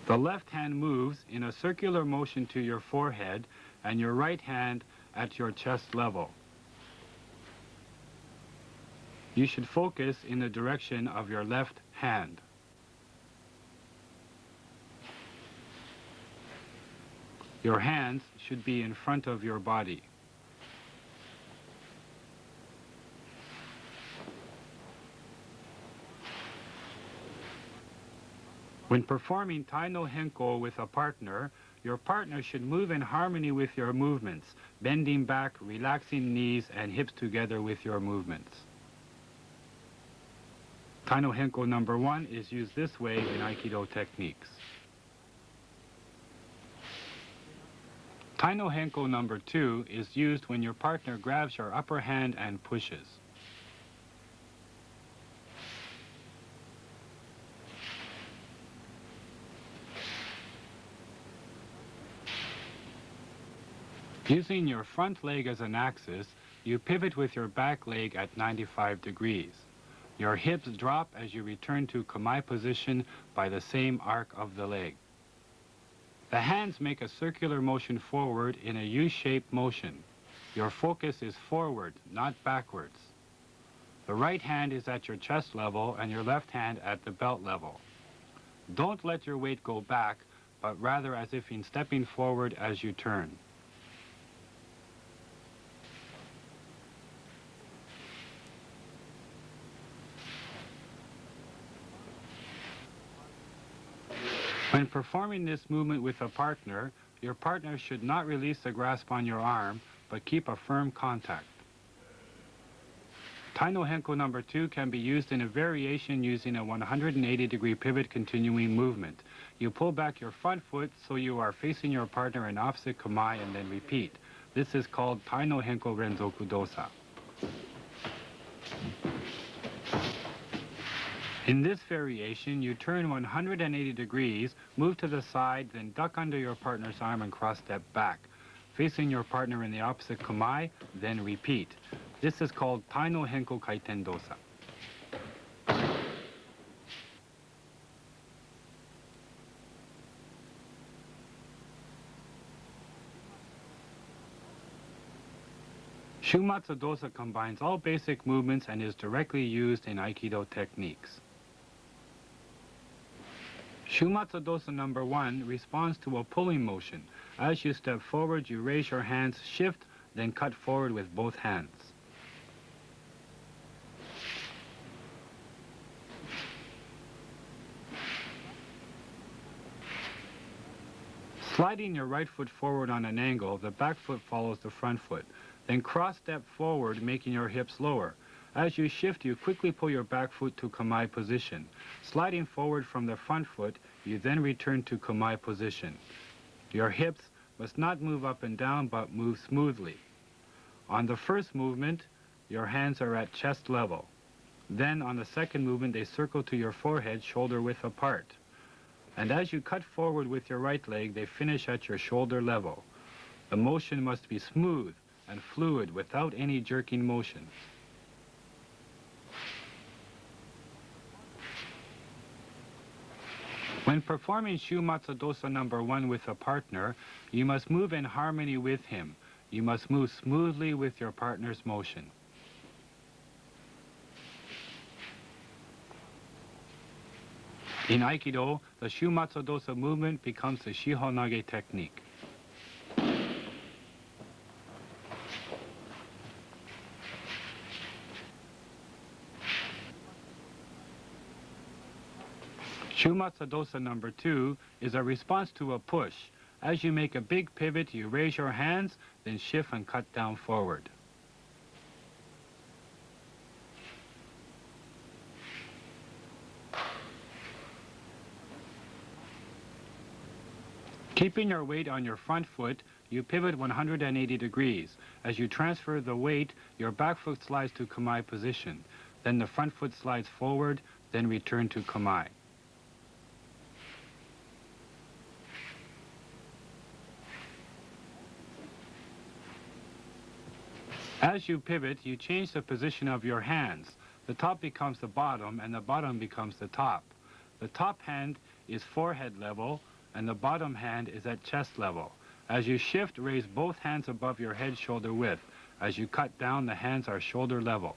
The left hand moves in a circular motion to your forehead and your right hand at your chest level. You should focus in the direction of your left hand. Your hands should be in front of your body. When performing Tai no Henko with a partner, your partner should move in harmony with your movements, bending back, relaxing knees and hips together with your movements. Tai no Henko number 1 is used this way in Aikido techniques. Tai no Henko number 2 is used when your partner grabs your upper hand and pushes. Using your front leg as an axis, you pivot with your back leg at 95 degrees. Your hips drop as you return to Kamae position by the same arc of the leg. The hands make a circular motion forward in a U-shaped motion. Your focus is forward, not backwards. The right hand is at your chest level and your left hand at the belt level. Don't let your weight go back, but rather as if in stepping forward as you turn. When performing this movement with a partner, your partner should not release the grasp on your arm, but keep a firm contact. Tai no Henko number 2 can be used in a variation using a 180-degree pivot continuing movement. You pull back your front foot so you are facing your partner in opposite Kamae and then repeat. This is called Tai no Henko Renzoku Dosa. In this variation, you turn 180 degrees, move to the side, then duck under your partner's arm and cross-step back. Facing your partner in the opposite Kamae, then repeat. This is called Tai no Henko Kaiten Dosa. Shumatsu Dosa combines all basic movements and is directly used in Aikido techniques. Shumatsu Dosa number 1 responds to a pulling motion. As you step forward, you raise your hands, shift, then cut forward with both hands. Sliding your right foot forward on an angle, the back foot follows the front foot. Then cross-step forward, making your hips lower. As you shift, you quickly pull your back foot to Kamae position. Sliding forward from the front foot, you then return to Kamae position. Your hips must not move up and down, but move smoothly. On the first movement, your hands are at chest level. Then on the second movement, they circle to your forehead, shoulder width apart. And as you cut forward with your right leg, they finish at your shoulder level. The motion must be smooth and fluid without any jerking motion. When performing Shumatsu Dosa number 1 with a partner, you must move in harmony with him. You must move smoothly with your partner's motion. In Aikido, the Shumatsu Dosa movement becomes the Shihonage technique. Shumatsu Dosa number 2 is a response to a push. As you make a big pivot, you raise your hands, then shift and cut down forward. Keeping your weight on your front foot, you pivot 180 degrees. As you transfer the weight, your back foot slides to Kamae position. Then the front foot slides forward, then return to Kamae. As you pivot, you change the position of your hands. The top becomes the bottom, and the bottom becomes the top. The top hand is forehead level, and the bottom hand is at chest level. As you shift, raise both hands above your head shoulder width. As you cut down, the hands are shoulder level.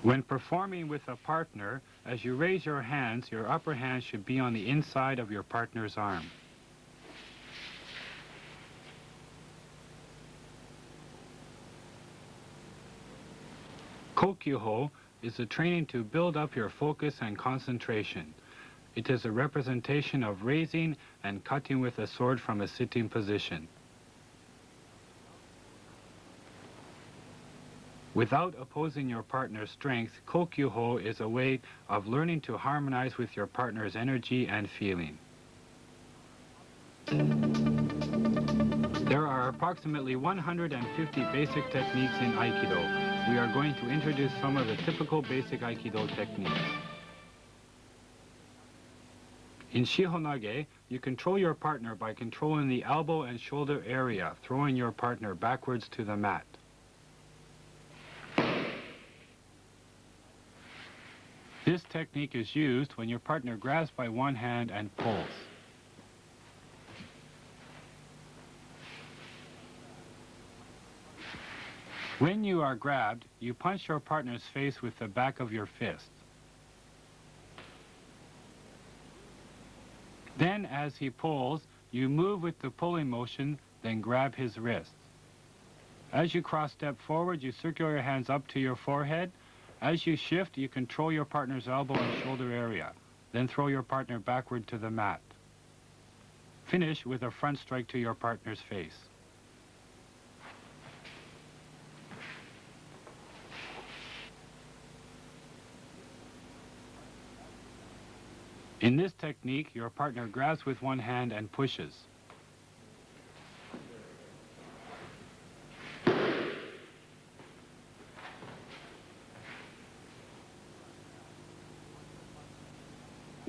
When performing with a partner, as you raise your hands, your upper hand should be on the inside of your partner's arm. Kokyuho is a training to build up your focus and concentration. It is a representation of raising and cutting with a sword from a sitting position. Without opposing your partner's strength, Kokyuho is a way of learning to harmonize with your partner's energy and feeling. There are approximately 150 basic techniques in Aikido. We are going to introduce some of the typical basic Aikido techniques. In Shihonage, you control your partner by controlling the elbow and shoulder area, throwing your partner backwards to the mat. This technique is used when your partner grabs by one hand and pulls. When you are grabbed, you punch your partner's face with the back of your fist. Then, as he pulls, you move with the pulling motion, then grab his wrist. As you cross-step forward, you circle your hands up to your forehead. As you shift, you control your partner's elbow and shoulder area, then throw your partner backward to the mat. Finish with a front strike to your partner's face. In this technique, your partner grabs with one hand and pushes.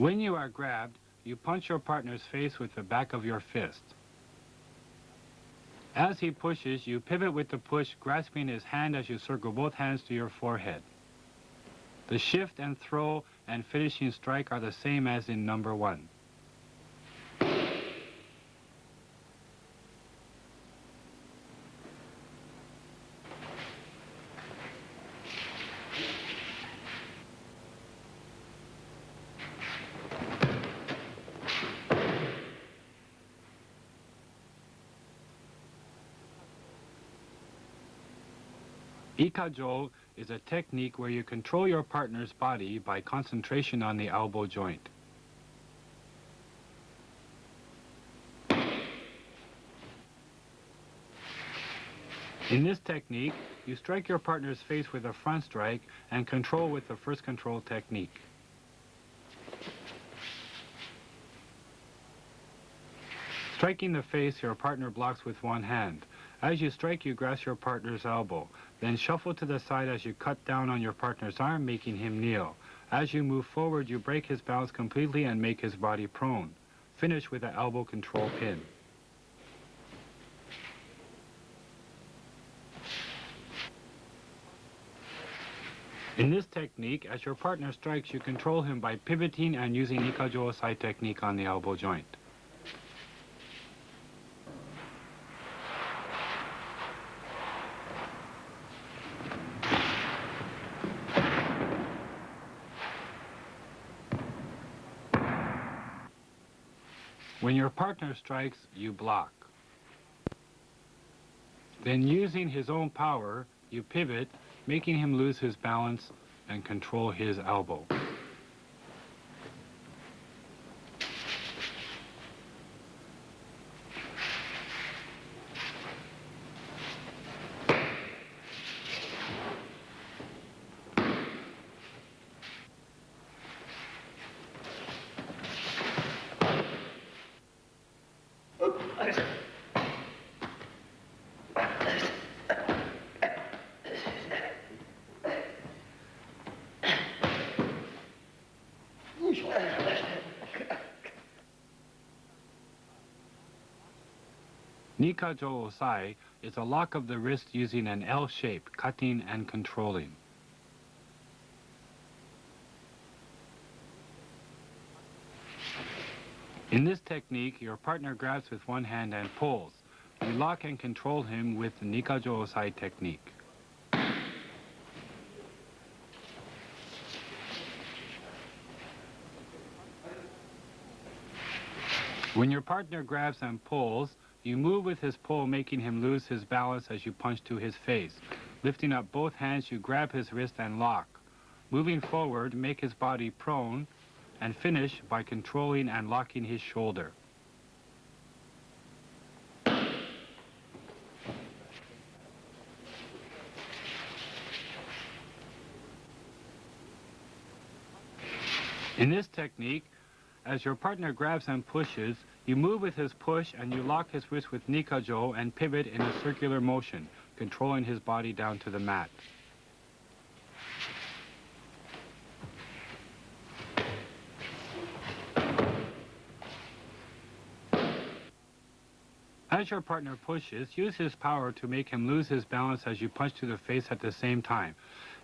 When you are grabbed, you punch your partner's face with the back of your fist. As he pushes, you pivot with the push, grasping his hand as you circle both hands to your forehead. The shift and throw and finishing strike are the same as in number 1. Ikajo is a technique where you control your partner's body by concentration on the elbow joint. In this technique, you strike your partner's face with a front strike and control with the first control technique. Striking the face, your partner blocks with one hand. As you strike, you grasp your partner's elbow. Then shuffle to the side as you cut down on your partner's arm, making him kneel. As you move forward, you break his balance completely and make his body prone. Finish with an elbow control pin. In this technique, as your partner strikes, you control him by pivoting and using Ikajo Osai technique on the elbow joint. When your partner strikes, you block. Then using his own power, you pivot, making him lose his balance and control his elbow. Nikajo Osai is a lock of the wrist using an L shape, cutting and controlling. In this technique, your partner grabs with one hand and pulls. You lock and control him with the Nikajo Osai technique. When your partner grabs and pulls, you move with his pull, making him lose his balance as you punch to his face. Lifting up both hands, you grab his wrist and lock. Moving forward, make his body prone, and finish by controlling and locking his shoulder. In this technique, as your partner grabs and pushes, you move with his push and you lock his wrist with Nikajo and pivot in a circular motion, controlling his body down to the mat. As your partner pushes, use his power to make him lose his balance as you punch to the face at the same time.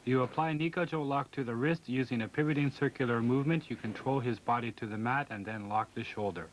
You apply Nikajo lock to the wrist using a pivoting circular movement. You control his body to the mat and then lock the shoulder.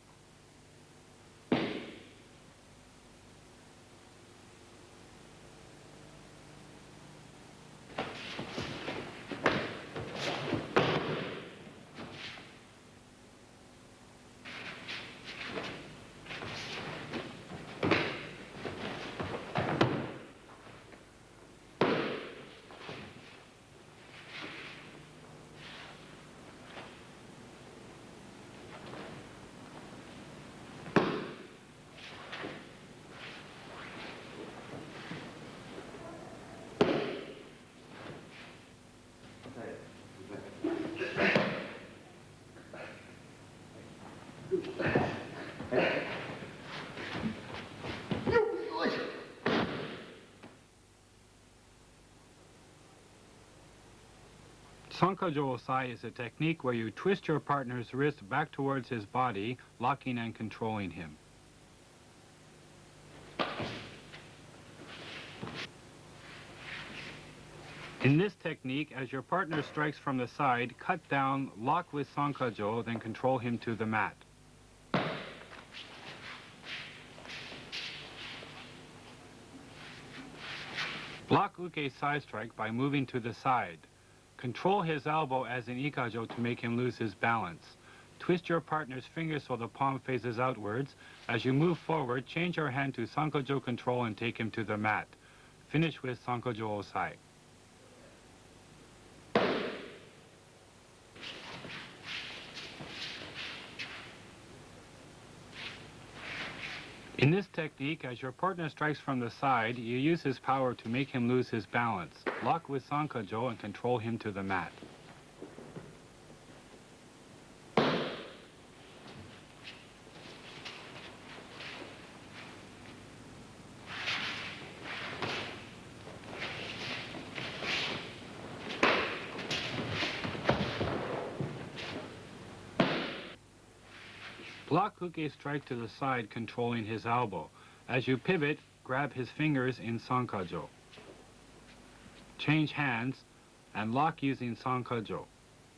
Sankajo Osai is a technique where you twist your partner's wrist back towards his body, locking and controlling him. In this technique, as your partner strikes from the side, cut down, lock with Sankajo, then control him to the mat. Block uke side strike by moving to the side. Control his elbow as in Ikajo to make him lose his balance. Twist your partner's fingers so the palm faces outwards. As you move forward, change your hand to Sankajo control and take him to the mat. Finish with Sankajo Osai. In this technique, as your partner strikes from the side, you use his power to make him lose his balance. Lock with Sankajo and control him to the mat. Block uke strike to the side, controlling his elbow. As you pivot, grab his fingers in Sankajo. Change hands and lock using Sankajo.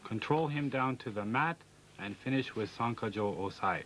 Control him down to the mat and finish with Sankajo Osai.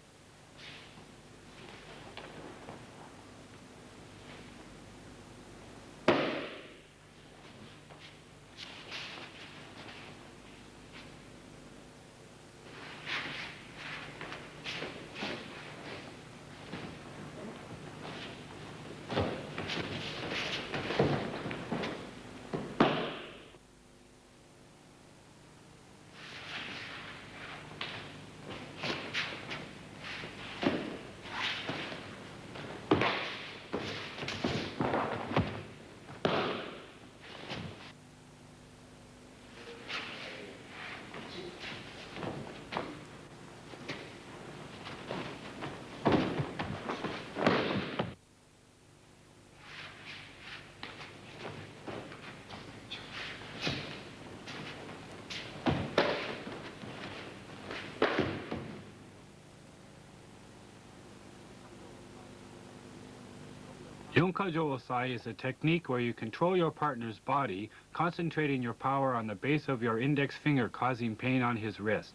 Yonkajo Osai is a technique where you control your partner's body, concentrating your power on the base of your index finger, causing pain on his wrist.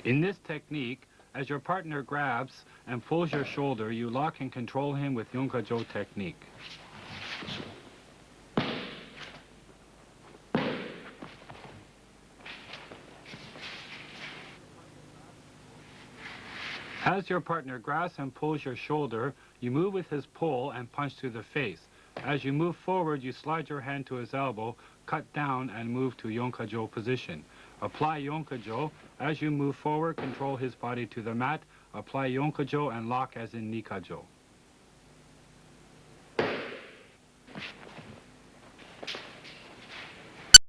In this technique, as your partner grabs and pulls your shoulder, you lock and control him with Yonkajo technique. As your partner grasps and pulls your shoulder, you move with his pull and punch to the face. As you move forward, you slide your hand to his elbow, cut down, and move to Yonkajo position. Apply Yonkajo. As you move forward, control his body to the mat. Apply Yonkajo and lock as in Nikajo.